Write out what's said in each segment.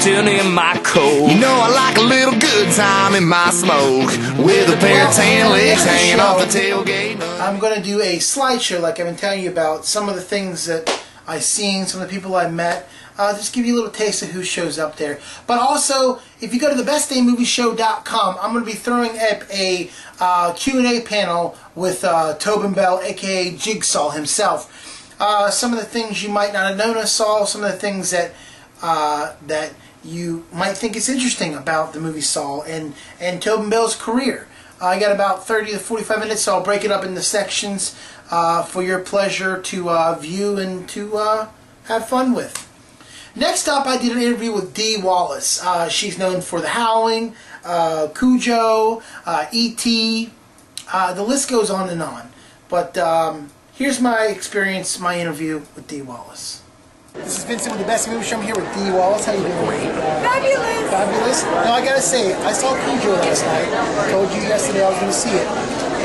melting in my coat. You know I like a little good time in my smoke, with a pair of tan legs hanging off the tailgate. I'm going to do a slideshow like I've been telling you about, some of the things that I've seen, some of the people I met. Just give you a little taste of who shows up there. But also, if you go to thebestdaymovieshow.com, I'm going to be throwing up a Q&A panel with Tobin Bell, aka Jigsaw himself. Some of the things you might not have known of Saw, some of the things that that you might think is interesting about the movie Saw and Tobin Bell's career. I got about 30 to 45 minutes, so I'll break it up into sections for your pleasure to view and to have fun with. Next up, I did an interview with Dee Wallace. She's known for The Howling, Cujo, E.T., the list goes on and on. But here's my experience, my interview with Dee Wallace. This is Vincent with The Best Movie Show. I'm here with Dee Wallace. How you doing? Great. Fabulous. Fabulous. Now, I gotta say, I saw Cujo last night. I told you yesterday I was going to see it.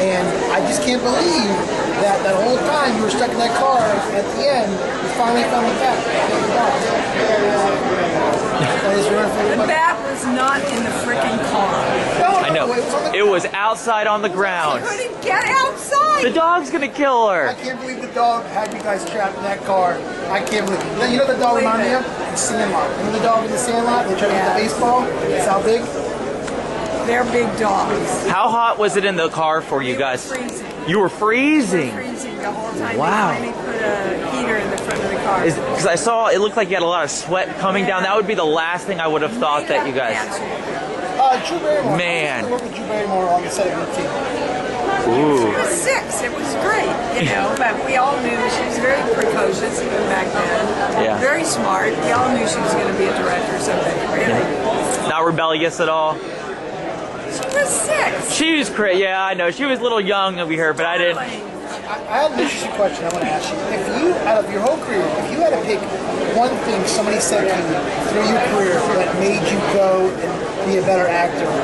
And I just can't believe that whole time you were stuck in that car, at the end, you finally found the bat. The bat was not in the freaking car. No, I know. It was outside on the ground. I couldn't get outside. The dog's gonna kill her. I can't believe the dog had you guys trapped in that car. I can't believe it. You know the dog reminded me of? The Sandlot. You know the dog in the Sandlot? They tried to get the baseball? That's how big? They're big dogs. How hot was it in the car for you guys? Freezing. You were freezing. Freezing the whole time. Wow. They finally put a heater in the front of the car. Because I saw it looked like you had a lot of sweat coming down. That would be the last thing I would have thought that you guys. Drew Barrymore. Man. I worked with Drew Barrymore on the set of E.T. Ooh. She was 6. It was great, you know, but we all knew she was very precocious even back then. Yeah. Very smart. We all knew she was going to be a director someday, really. Not rebellious at all. She was 6. She was crazy. Yeah, I know. She was a little young over here, but I didn't. I have an interesting question I want to ask you. If you, out of your whole career, if you had to pick one thing somebody said to you through your career that made you go and be a better actor or a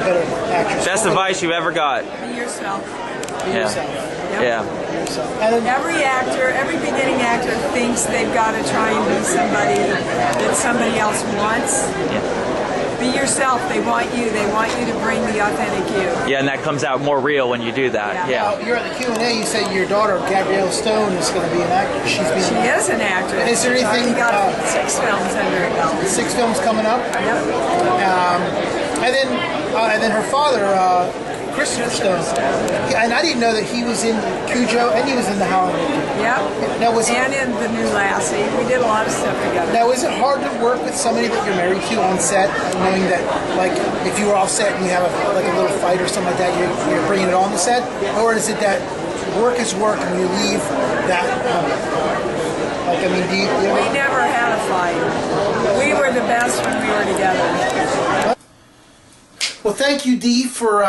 better actress. Best advice you ever got. Be yourself. Be yourself. Yep. Yeah. Be yourself. And then, Every actor, every beginning actor thinks they've got to try and be somebody that somebody else wants. Yeah. Be yourself. They want you. They want you to bring the authentic you. Yeah, and that comes out more real when you do that. Yeah. you're at the Q&A, you said your daughter, Gabrielle Stone, is going to be an actress. She is an actress. Is there anything? She got 6 films under her belt. 6 films coming up. Yep. And then her father, Christopher Stone. And I didn't know that he was in Cujo and he was in The Howling. Yep. Now, and in The New Lassie. We did a lot of stuff together. Now, is it hard to work with somebody that you're married to on set, knowing that, like, if you were off set and you have a little fight or something like that, you're bringing it on the set? Or is it that work is work and you leave that like, I mean, do you We never had a fight. We were the best when we were together. Well, thank you, Dee, for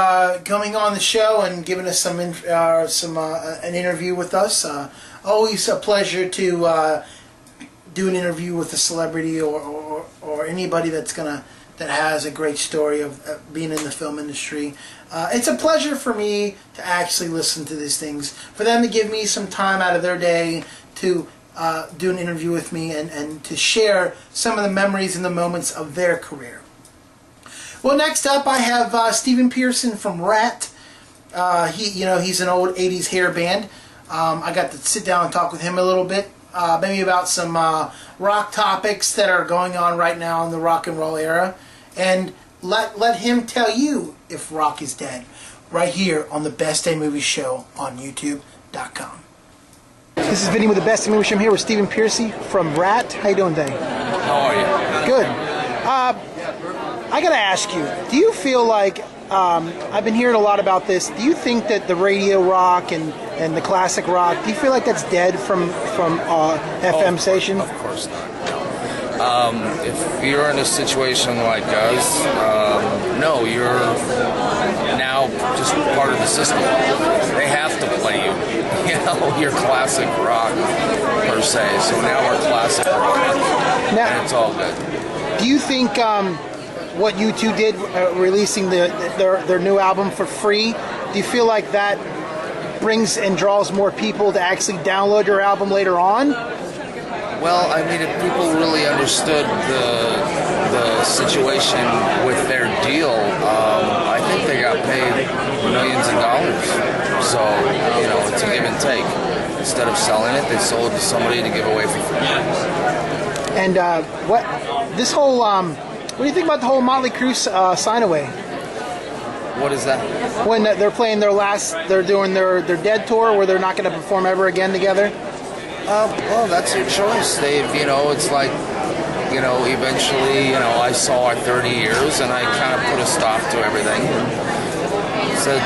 coming on the show and giving us an interview with us. Always a pleasure to do an interview with a celebrity or anybody that has a great story of being in the film industry. It's a pleasure for me to actually listen to these things, for them to give me some time out of their day to do an interview with me and to share some of the memories and the moments of their career. Well, next up I have Stephen Pearson from Ratt. He's an old 80s hair band. I got to sit down and talk with him a little bit, maybe about some rock topics that are going on right now in the rock and roll era, and let him tell you if rock is dead, right here on the Best Day Movie Show on YouTube.com. This is Vinny with the Best Day Movie Show. I'm here with Stephen Pearson from Ratt. How you doing today? How are you? Good. I gotta ask you, do you feel like, I've been hearing a lot about this, do you think that the radio rock and the classic rock, do you feel like that's dead from FM station? Of course not, no. If you're in a situation like us, no, you're now just part of the system. They have to play your classic rock, per se, so now we're classic rock, and it's all good. Do you think what U2 did, releasing their new album for free, do you feel like that brings and draws more people to actually download your album later on? Well, I mean, if people really understood the situation with their deal, I think they got paid millions of dollars. So, you know, it's a give and take. Instead of selling it, they sold it to somebody to give away for free. And what do you think about the whole Motley Crue sign away? What is that? When they're playing they're doing their Dead tour where they're not going to perform ever again together? Well, that's your choice. You know, it's like, you know, eventually, you know, I saw our 30 years and I kind of put a stop to everything. Said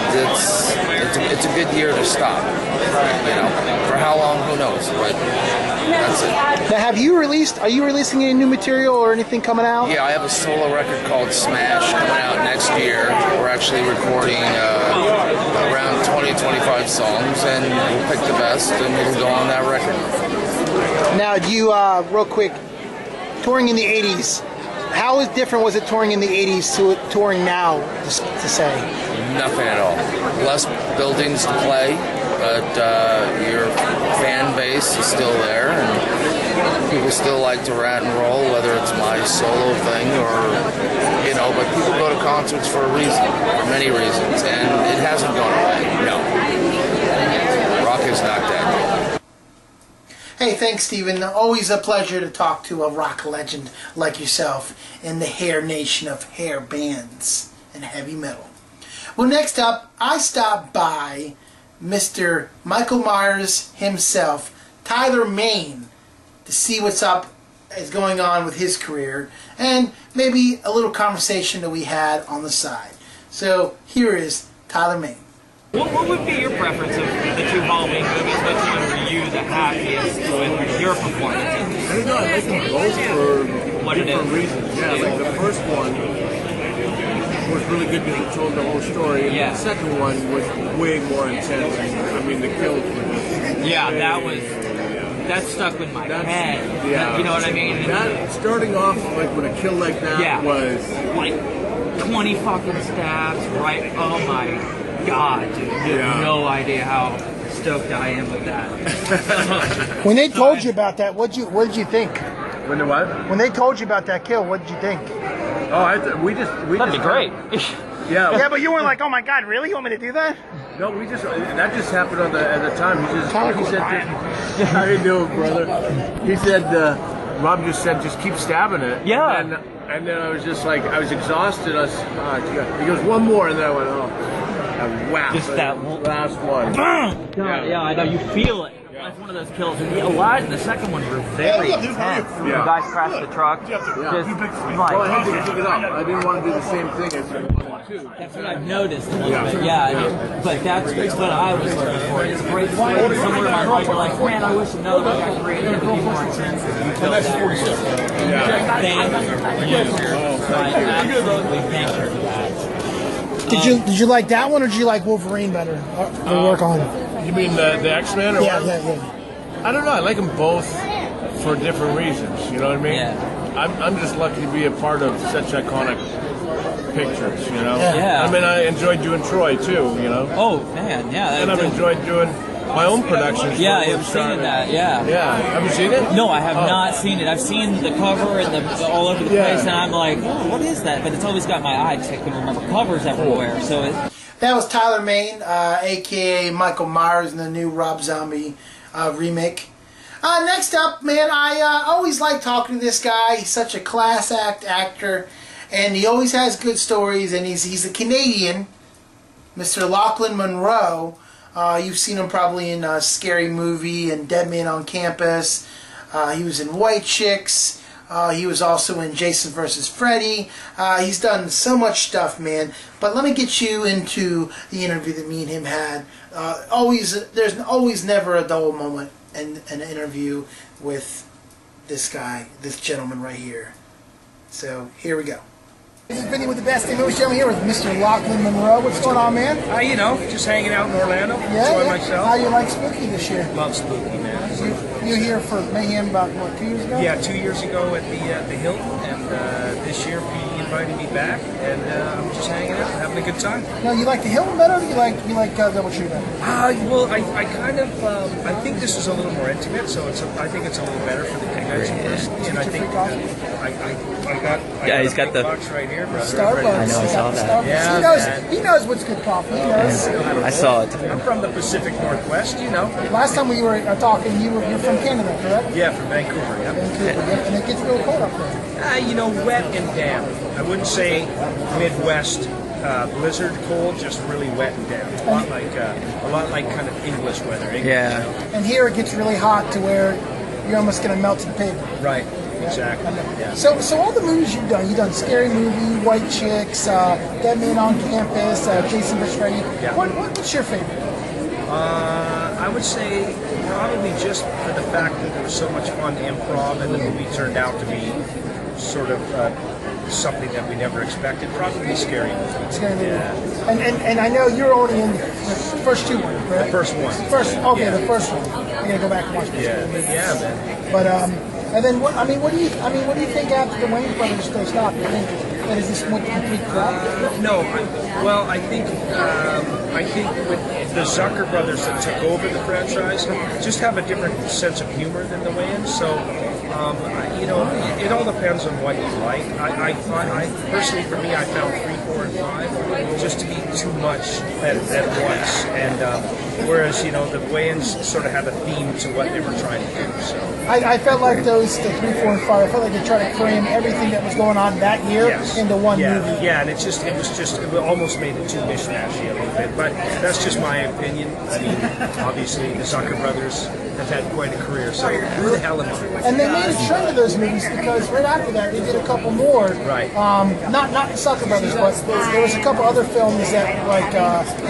it's a good year to stop. You know, for how long, who knows? But that's it. Now, are you releasing any new material or anything coming out? Yeah, I have a solo record called Smash coming out next year. We're actually recording around 20-25 songs, and we'll pick the best, and it'll go on that record. Now, do you, real quick, touring in the 80s, how different was it touring in the 80s to touring now, to say? Nothing at all. Less buildings to play, but your fan base is still there, and people still like to rat and roll, whether it's my solo thing or, you know, but people go to concerts for a reason, for many reasons, and it hasn't gone away. No. Rock is not dead. Hey, thanks, Stephen. Always a pleasure to talk to a rock legend like yourself in the hair nation of hair bands and heavy metal. Well, next up, I stopped by Mr. Michael Myers himself, Tyler Mane, to see what's is going on with his career, and maybe a little conversation that we had on the side. So here is Tyler Mane. What would be your preference of the two Halloween movies? Which one were you the happiest with your performance? I don't know, I like them both for different reasons. Yeah, like the first one was really good because it told the whole story, and the second one was way more intense. I mean, the kills were just... Yeah, that stuck with my head. Yeah. You know what I mean? That, starting off like with a kill like that was... Like 20 fucking stabs, right? Oh my God, dude. You have no idea how stoked I am with that. When they told you about that, what did you think? When the what? When they told you about that kill, what did you think? Oh, That'd be great. Yeah. Yeah, but you weren't like, oh my God, really? You want me to do that? No, that just happened at the time. He said, how you doing, brother? He said, Rob just said, just keep stabbing it. Yeah. And then I was just like, I was exhausted. He goes, one more, and then I went, oh. Wow. Just that last one. Yeah, I know. You feel it. That's one of those kills. And a lot in the second one were very intense. The guys crashed the truck. Just Well, I had to pick it up. I didn't want to do the same thing as the 1 and 2. That's what I've noticed a little bit. Yeah, but that's what I was looking for. It's a great story. Somewhere in my mind, you're like, man, I wish another one got created to be more intense. You felt that. Thank you. I absolutely thank you for that. Did you like that one, or did you like Wolverine better? The work on it. You mean the X-Men? Or Yeah. I don't know. I like them both for different reasons. You know what I mean? Yeah. I'm just lucky to be a part of such iconic pictures. You know? Yeah. I mean, I enjoyed doing Troy too. You know? Oh man, yeah. And I've enjoyed doing my own productions. Yeah, I've seen that. Yeah. Yeah. Have you seen it? No, I have not seen it. I've seen the cover and all over the place, and I'm like, oh, what is that? But it's always got my eye because I can remember covers everywhere. So That was Tyler Mane, a.k.a. Michael Myers in the new Rob Zombie remake. Next up, man, I always like talking to this guy. He's such a class actor, and he always has good stories, and he's a Canadian, Mr. Lachlan Monroe. You've seen him probably in Scary Movie and Dead Man on Campus. He was in White Chicks. He was also in Jason vs. Freddy. He's done so much stuff, man. But let me get you into the interview that me and him had. There's always never a dull moment in an interview with this guy, this gentleman right here. So here we go. This is Vinny with the Best Thing Movie Show. I'm here with Mr. Lachlan Monroe. What's going on, man? You know, just hanging out in Orlando. Enjoy myself. How you like Spooky this year? Love Spooky, man. You were here for Mayhem about, 2 years ago? Yeah, 2 years ago at the Hilton, and this year he invited me back, and I'm just hanging out, having having a good time. Now, you like the Hill better, or do you like DoubleTree better? Well, I kind of I think this is a little more intimate, so I think it's a little better for the Canadians personally, and I think Yeah, he's got a big the- box right here, brother. Starbucks. Right know, I He saw got the that. Starbucks. Yeah, He knows what's good coffee. He knows. I saw it. I'm from the Pacific Northwest, you know. Last time we were talking, you're from Canada, correct? Yeah, from Vancouver. Yeah. Vancouver, yeah. And it gets real cold up there. You know, wet and damp. I wouldn't say Midwest blizzard cold, just really wet and damp. A lot like kind of English weather. English, Yeah. you know? And here it gets really hot to where you're almost going to melt to the pavement. Right. Exactly. Yeah. So all the movies you've done Scary Movie, White Chicks, Dead Man on Campus, Jason vs. Freddy. Yeah. What's your favorite? I would say probably just for the fact that there was so much fun improv and the movie turned out to be sort of something that we never expected. Probably Scary Movie. Scary Movie. Yeah. And I know you're only in the first two ones, right? The first one. Okay, Yeah. the first one. I'm gonna go back and watch this. Yeah. Yeah, man. But and then what do you think after the Wayne brothers they stopped? You think that is this one complete crap? No, I think with the Zucker brothers that took over the franchise, just have a different sense of humor than the Wayans. So, you know, it all depends on what you like. I personally, for me, I found 3, 4, and 5 just to be too much at once. And whereas, you know, the Wayans sort of had a theme to what they were trying to do. So. I felt like the 3, 4, and 5. I felt like they tried to cram everything that was going on that year into one movie. Yeah, and it almost made it too mishmashy a little bit. But that's just my opinion. I mean, obviously the Zucker brothers have had quite a career, so who the hell am I? And they made a trend of those movies because right after that they did a couple more. Right. Not the Zucker brothers, but there was a couple other films that like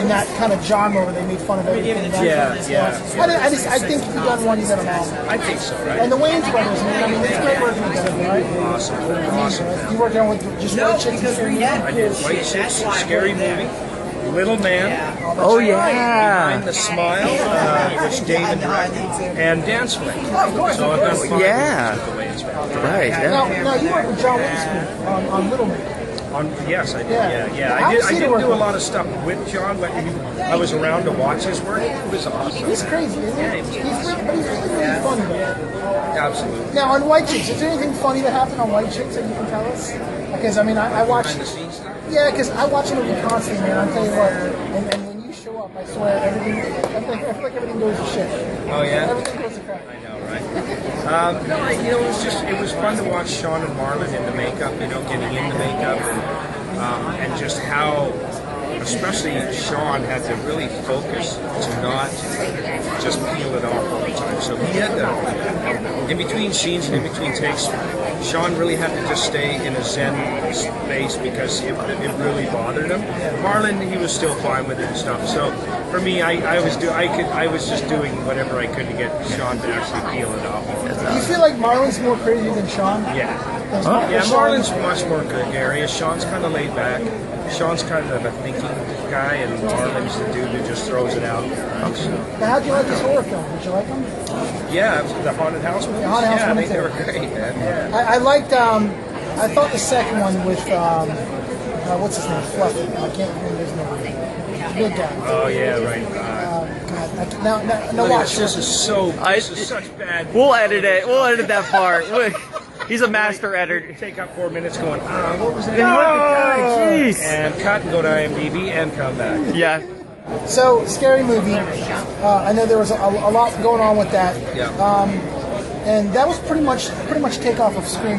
in that kind of genre where they made fun of everything. Yeah. I think if you've done one, you've done them all. I think so, right? And the Wayans brothers, man. I mean, it's great working with them, right? Awesome. You worked on with just White Chicks and Scary Movie? I did White Chicks, Scary Movie, Little Man, Oh yeah. Behind the Smile, which David directed, and Dance Flame. So I've done 5 Yeah. movies with the Wayans family. Right. Yeah. Now you worked with John Witherspoon on Little Man. Yes, I did. Yeah. Yeah. How I was he to didn't work do a with? lot of stuff with John, but I was around to watch his work. It was awesome. He's crazy, isn't he? He's really funny though. Absolutely. Now on White Chicks, is there anything funny that happened on White Chicks that you can tell us? Because I mean, I watch. Behind the scenes stuff. Yeah, because I watch the movie constantly, man. I'll tell you what. And when you show up, I swear, everything. I feel like everything goes to shit. Oh yeah. Everything goes to crap. I know, right? No, you know, it was fun to watch Sean and Marlon in the makeup, you know, getting into makeup and just how, especially Sean had to really focus to not just peel it off all the time. So he had to, in between scenes and in between takes, Sean really had to just stay in a zen space because it really bothered him. Marlon, he was still fine with it and stuff. So for me, I was just doing whatever I could to get Sean to actually peel it off. Do you feel like Marlon's more crazy than Sean? Yeah. Huh? Yeah, Marlon's much more gregarious. Sean's kind of laid back. Sean's kind of a thinking guy, and Marlon's the dude who just throws it out. So, Now, how'd you like this horror film? Did you like them? yeah, the Haunted House movies. The Haunted House yeah, I think movies they were great, man. Yeah. I liked. I thought the second one with what's his name? Fluffy. I can't remember his name. Good guy. Oh yeah, right. God. Now watch This is such bad. We'll edit it. We'll edit that part. He's a master editor. Take up 4 minutes going, what was that? Jeez. And cut and go to IMDb and come back. Yeah. So, Scary Movie. I know there was a lot going on with that. Yeah. And that was pretty much takeoff of Scream,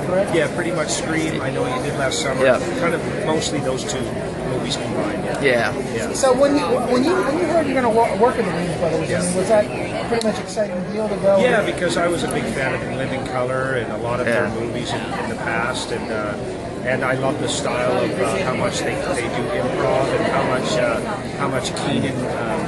correct? Yeah, pretty much Scream. I know you did last summer. Yeah. Kind of mostly those two movies combined. Yeah. Yeah. So when you heard you're going to work with the Wayans brothers, I mean, was that a pretty much exciting deal to go? Yeah, because I was a big fan of In Living Color and a lot of their movies in the past, and I love the style of how much they do improv and how much Keenan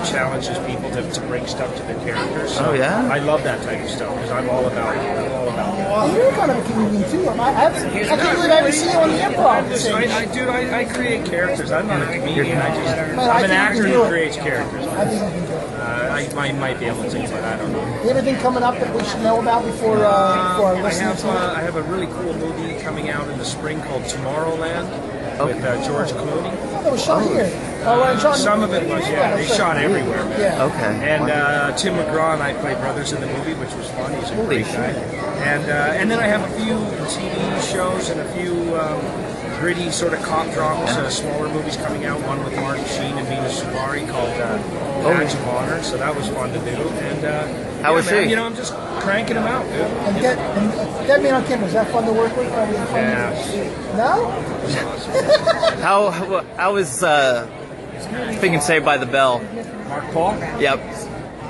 challenges people to bring stuff to their characters. So Oh, yeah? I love that type of stuff because I'm all about it. And you're kind of a comedian too. I can't believe I haven't seen you on the improv. I create characters. I'm not a comedian. I I'm an think you actor can who do it. creates characters. I think you can do it. I might be able to, but I don't know. Anything coming up that we should know about before our I listeners? have a really cool movie coming out in the spring called Tomorrowland. with George Clooney. That was shot here. Some of it was, yeah. They shot everywhere, man. Yeah. Okay. And Tim McGraw and I played brothers in the movie, which was fun. He's a great guy. And then I have a few TV shows and a few gritty sort of cop dramas, smaller movies coming out. One with Martin Sheen and Mina Suvari called Badge of Honor. So that was fun to do. And How was she? You know, I'm just cranking them out, dude. And Dead Man on Camera, was that fun to work with? Or was it fun Yeah. No? How was thinking Saved by the Bell? Mark Paul? Yep.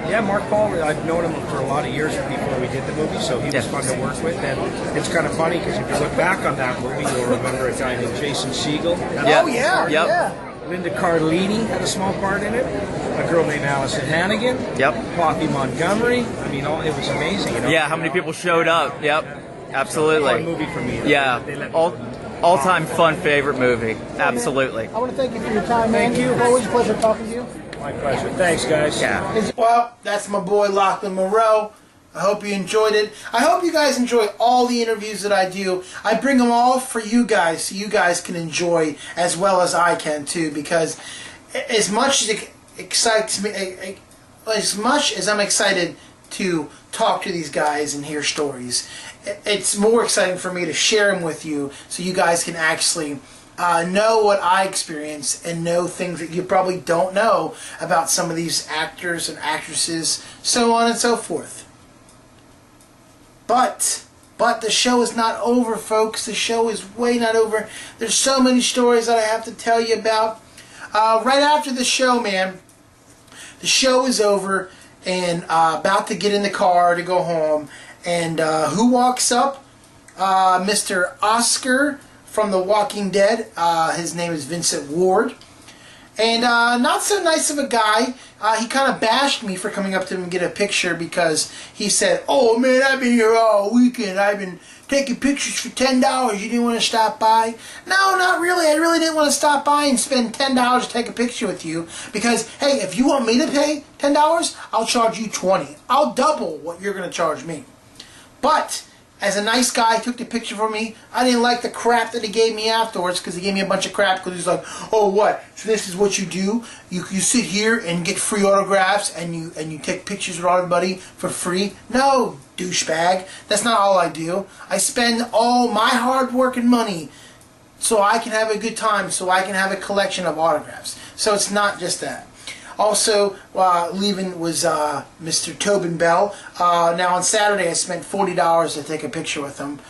Yeah, Mark Paul, I've known him for a lot of years before we did the movie, so he was fun to work with. And it's kind of funny because if you look back on that movie, you'll remember a guy named Jason Segel. Yep. Oh, yeah. Yep. Yeah. Linda Cardellini had a small part in it. A girl named Allison Hannigan. Yep. Poppy Montgomery. I mean, it was amazing. You know? Yeah, how many people showed up? Yep. Absolutely. Fun movie for me. Yeah. They let me All-time fun favorite movie. Absolutely. I want to thank you for your time, man. Thank you. Always a pleasure talking to you. My pleasure. Thanks, guys. Yeah. Well, that's my boy Lachlan Moreau. I hope you enjoyed it. I hope you guys enjoy all the interviews that I do. I bring them all for you guys so you guys can enjoy as well as I can too, because as much as it excites me, as much as I'm excited to talk to these guys and hear stories, it's more exciting for me to share them with you so you guys can actually know what I experience and know things that you probably don't know about some of these actors and actresses, so on and so forth. But the show is not over, folks. The show is way not over. There's so many stories that I have to tell you about. Right after the show, man, the show is over and about to get in the car to go home. And who walks up? Mr. Oscar from The Walking Dead. His name is Vincent Ward. And not so nice of a guy. He kind of bashed me for coming up to him and get a picture because he said, "Oh man, I've been here all weekend. I've been taking pictures for $10. You didn't want to stop by?" No, not really. I really didn't want to stop by and spend $10 to take a picture with you because, hey, if you want me to pay $10, I'll charge you $20. I'll double what you're going to charge me. But as a nice guy, he took the picture for me. I didn't like the crap that he gave me afterwards because he gave me a bunch of crap because he's like, "Oh, what? So this is what you do? You sit here and get free autographs and you take pictures with everybody for free?" No, douchebag. That's not all I do. I spend all my hard work and money so I can have a good time, so I can have a collection of autographs. So it's not just that. Also, leaving was Mr. Tobin Bell. Now on Saturday I spent $40 to take a picture with him.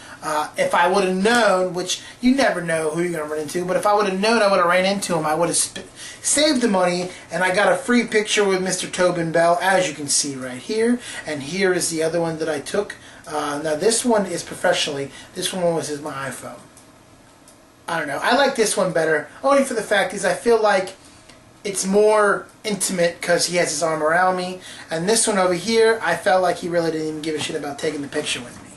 If I would have known, which you never know who you're going to run into, but if I would have known I would have ran into him, I would have saved the money, and I got a free picture with Mr. Tobin Bell, as you can see right here. And here is the other one that I took. Now this one is professionally. This one was my iPhone. I don't know. I like this one better, only for the fact is I feel like it's more intimate because he has his arm around me. And this one over here, I felt like he really didn't even give a shit about taking the picture with me.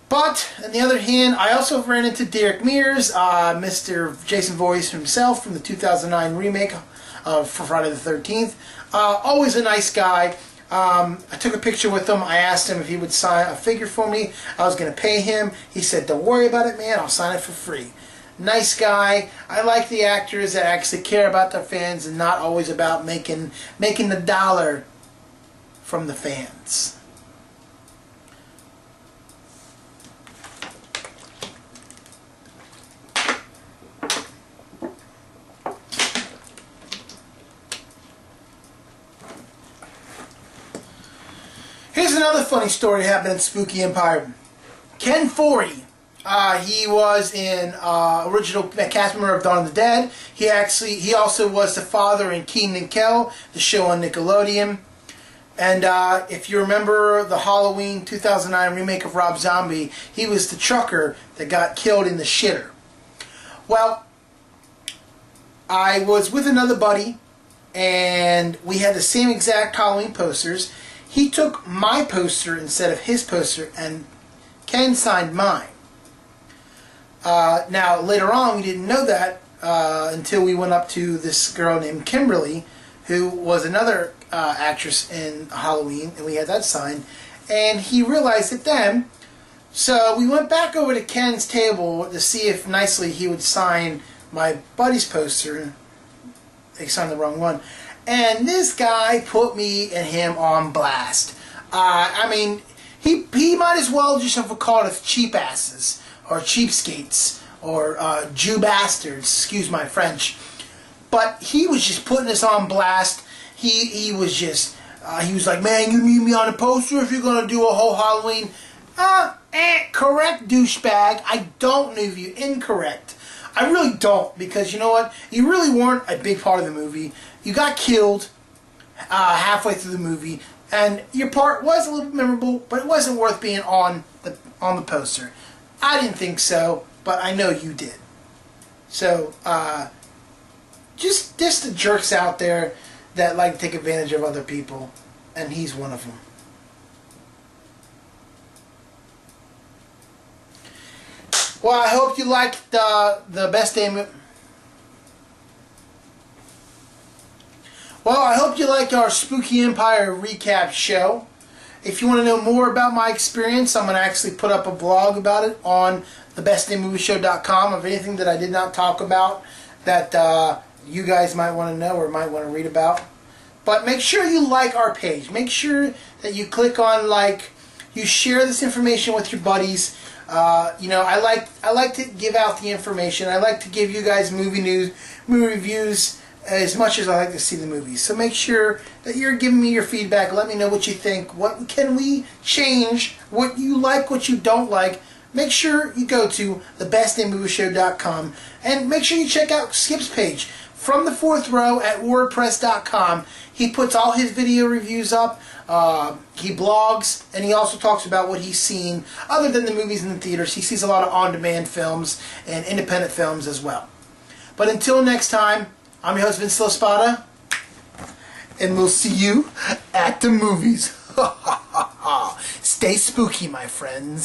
But, on the other hand, I also ran into Derek Mears, Mr. Jason Voorhees himself from the 2009 remake for Friday the 13th. Always a nice guy. I took a picture with him. I asked him if he would sign a figure for me. I was going to pay him. He said, "Don't worry about it, man. I'll sign it for free." Nice guy. I like the actors that actually care about their fans and not always about making the dollar from the fans. Here's another funny story that happened in Spooky Empire. Ken Foree. He was in original cast member of Dawn of the Dead. He also was the father in Kenan and Kel, the show on Nickelodeon. And if you remember the Halloween 2009 remake of Rob Zombie, he was the trucker that got killed in the shitter. Well, I was with another buddy, and we had the same exact Halloween posters. He took my poster instead of his poster, and Ken signed mine. Now, later on, we didn't know that until we went up to this girl named Kimberly, who was another actress in Halloween, and we had that signed. And he realized it then, So we went back over to Ken's table to see if nicely he would sign my buddy's poster. They signed the wrong one. And this guy put me and him on blast. I mean, he might as well just have called us cheap asses, or cheapskates, or Jew bastards, excuse my French. But he was just putting us on blast. He was just, he was like, man, you need me on a poster if you're going to do a whole Halloween. Correct, douchebag. I don't need you. Incorrect. I really don't, because you know what? You really weren't a big part of the movie. You got killed halfway through the movie, and your part was a little memorable, but it wasn't worth being on the poster. I didn't think so, but I know you did. So, just the jerks out there that like to take advantage of other people, and he's one of them. Well, I hope you liked the best day. Well, I hope you liked our Spooky Empire recap show. If you want to know more about my experience, I'm going to actually put up a blog about it on thebestdaymovieshow.com of anything that I did not talk about that you guys might want to know or might want to read about. But make sure you like our page. Make sure that you click on like. You share this information with your buddies. You know, I like to give out the information. I like to give you guys movie news, movie reviews as much as I like to see the movies. So make sure that you're giving me your feedback. Let me know what you think. What can we change? What you like, what you don't like. Make sure you go to thebestdaymovieshow.com and make sure you check out Skip's page from the fourth row at wordpress.com. He puts all his video reviews up. He blogs, and he also talks about what he's seen other than the movies in the theaters. He sees a lot of on-demand films and independent films as well. But until next time, I'm your host, Vince Espada, and we'll see you at the movies. Stay spooky, my friends.